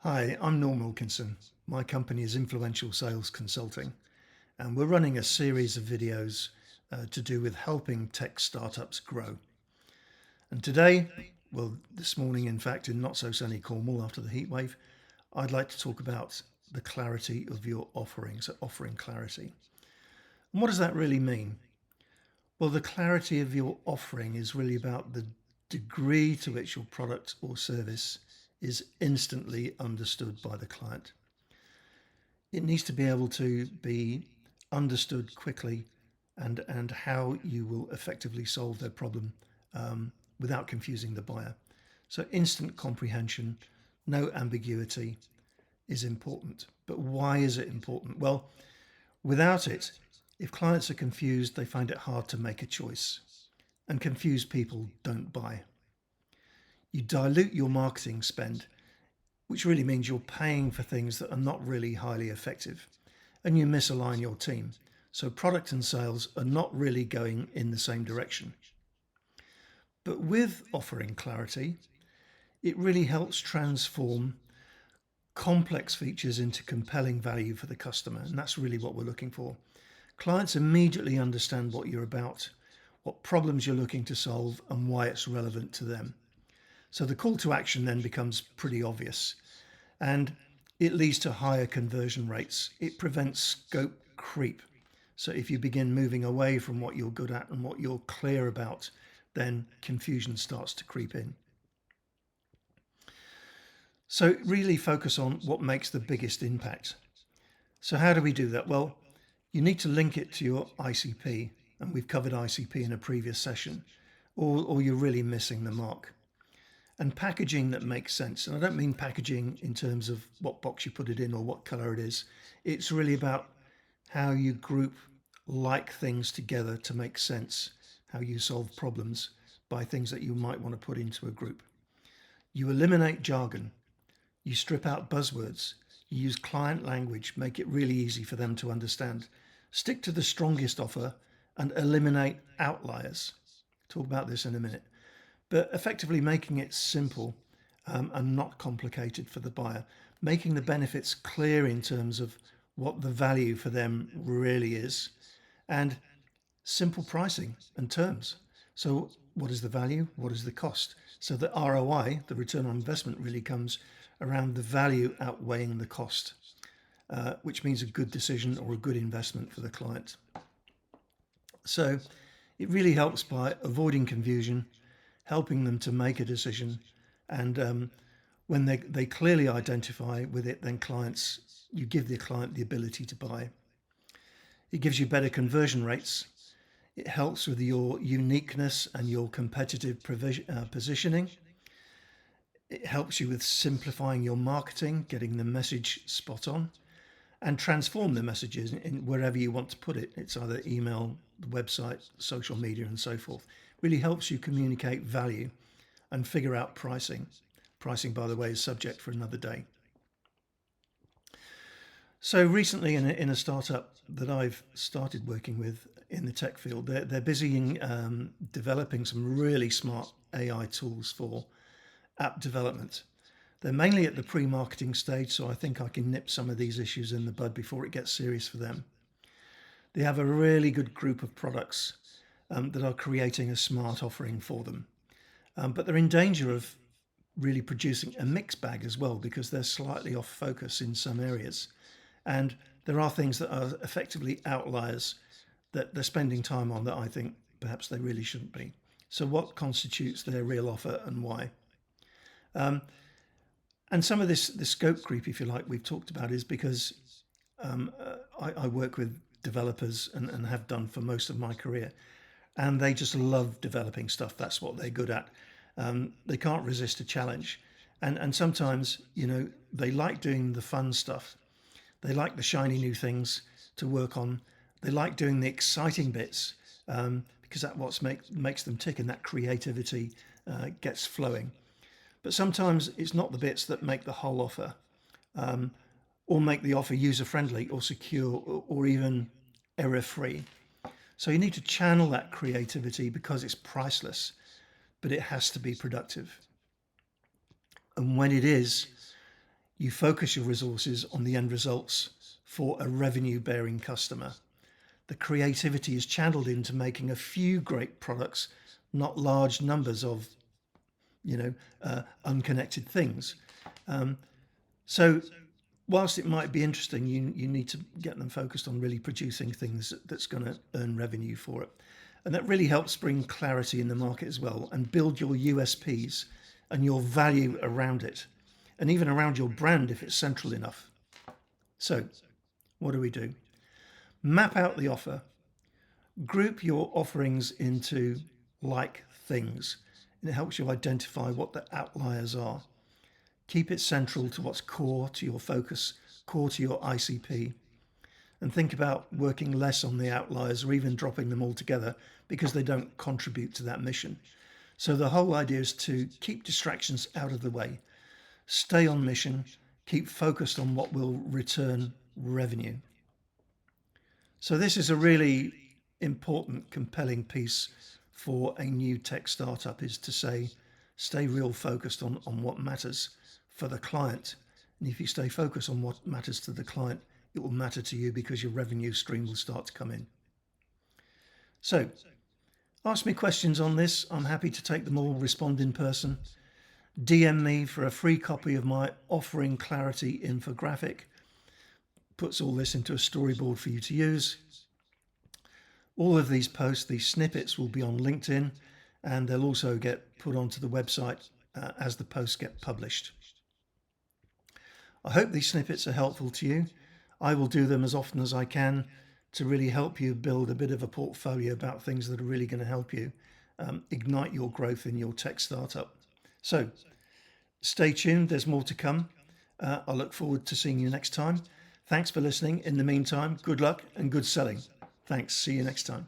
Hi, I'm Norm Wilkinson. My company is Influential Sales Consulting, and we're running a series of videos to do with helping tech startups grow. And today, well, this morning, in fact, in not so sunny Cornwall after the heat wave, I'd like to talk about the clarity of your offering, so offering clarity. And what does that really mean? Well, the clarity of your offering is really about the degree to which your product or service is instantly understood by the client. It needs to be able to be understood quickly and how you will effectively solve their problem without confusing the buyer. So instant comprehension, no ambiguity is important. But why is it important? Well, without it, if clients are confused, they find it hard to make a choice. And confused people don't buy. You dilute your marketing spend, which really means you're paying for things that are not really highly effective, and you misalign your team. So product and sales are not really going in the same direction. But with offering clarity, it really helps transform complex features into compelling value for the customer. And that's really what we're looking for. Clients immediately understand what you're about, what problems you're looking to solve, and why it's relevant to them. So the call to action then becomes pretty obvious, and it leads to higher conversion rates. It prevents scope creep. So if you begin moving away from what you're good at and what you're clear about, then confusion starts to creep in. So really focus on what makes the biggest impact. So how do we do that? Well, you need to link it to your ICP, and we've covered ICP in a previous session, or you're really missing the mark. And packaging that makes sense. And I don't mean packaging in terms of what box you put it in or what color it is. It's really about how you group like things together to make sense, how you solve problems by things that you might want to put into a group. You eliminate jargon. You strip out buzzwords. You use client language, make it really easy for them to understand. Stick to the strongest offer and eliminate outliers. Talk about this in a minute. But effectively making it simple and not complicated for the buyer, making the benefits clear in terms of what the value for them really is, and simple pricing and terms. So what is the value? What is the cost? So the ROI, the return on investment, really comes around the value outweighing the cost, which means a good decision or a good investment for the client. So it really helps by avoiding confusion, helping them to make a decision, and when they clearly identify with it, then you give the client the ability to buy. It gives you better conversion rates. It helps with your uniqueness and your competitive positioning. It helps you with simplifying your marketing, getting the message spot on, and transform the messages in wherever you want to put it. It's either email, the website, social media, and so forth. Really helps you communicate value and figure out pricing. Pricing, by the way, is subject for another day. So recently in a startup that I've started working with in the tech field, they're busy in developing some really smart AI tools for app development. They're mainly at the pre-marketing stage, so I think I can nip some of these issues in the bud before it gets serious for them. They have a really good group of products that are creating a smart offering for them. But they're in danger of really producing a mixed bag as well, because they're slightly off focus in some areas. And there are things that are effectively outliers that they're spending time on that I think perhaps they really shouldn't be. So what constitutes their real offer and why? And some of this scope creep, if you like, we've talked about is because I work with developers and have done for most of my career, and they just love developing stuff. That's what they're good at. They can't resist a challenge. And sometimes, they like doing the fun stuff. They like the shiny new things to work on. They like doing the exciting bits because that's what makes them tick, and that creativity gets flowing. But sometimes it's not the bits that make the whole offer or make the offer user-friendly or secure or even error-free. So you need to channel that creativity because it's priceless, but it has to be productive. And when it is, You focus your resources on the end results for a revenue-bearing customer. The creativity is channeled into making a few great products, not large numbers of, unconnected things. So whilst it might be interesting, you need to get them focused on really producing things that's going to earn revenue for it. And that really helps bring clarity in the market as well and build your USPs and your value around it, and even around your brand if it's central enough. So what do? Map out the offer. Group your offerings into like things, and it helps you identify what the outliers are. Keep it central to what's core to your focus, core to your ICP, and think about working less on the outliers or even dropping them altogether because they don't contribute to that mission. So the whole idea is to keep distractions out of the way, stay on mission, keep focused on what will return revenue. So this is a really important, compelling piece for a new tech startup, is to say, stay real focused on what matters for the client. And if you stay focused on what matters to the client, it will matter to you because your revenue stream will start to come in. So ask me questions on this. I'm happy to take them all, respond in person. DM me for a free copy of my Offering Clarity infographic. Puts all this into a storyboard for you to use. All of these posts, these snippets, will be on LinkedIn, and they'll also get put onto the website as the posts get published. I hope these snippets are helpful to you. I will do them as often as I can to really help you build a bit of a portfolio about things that are really going to help you ignite your growth in your tech startup. So stay tuned, there's more to come. I look forward to seeing you next time. Thanks for listening. In the meantime, good luck and good selling. Thanks. See you next time.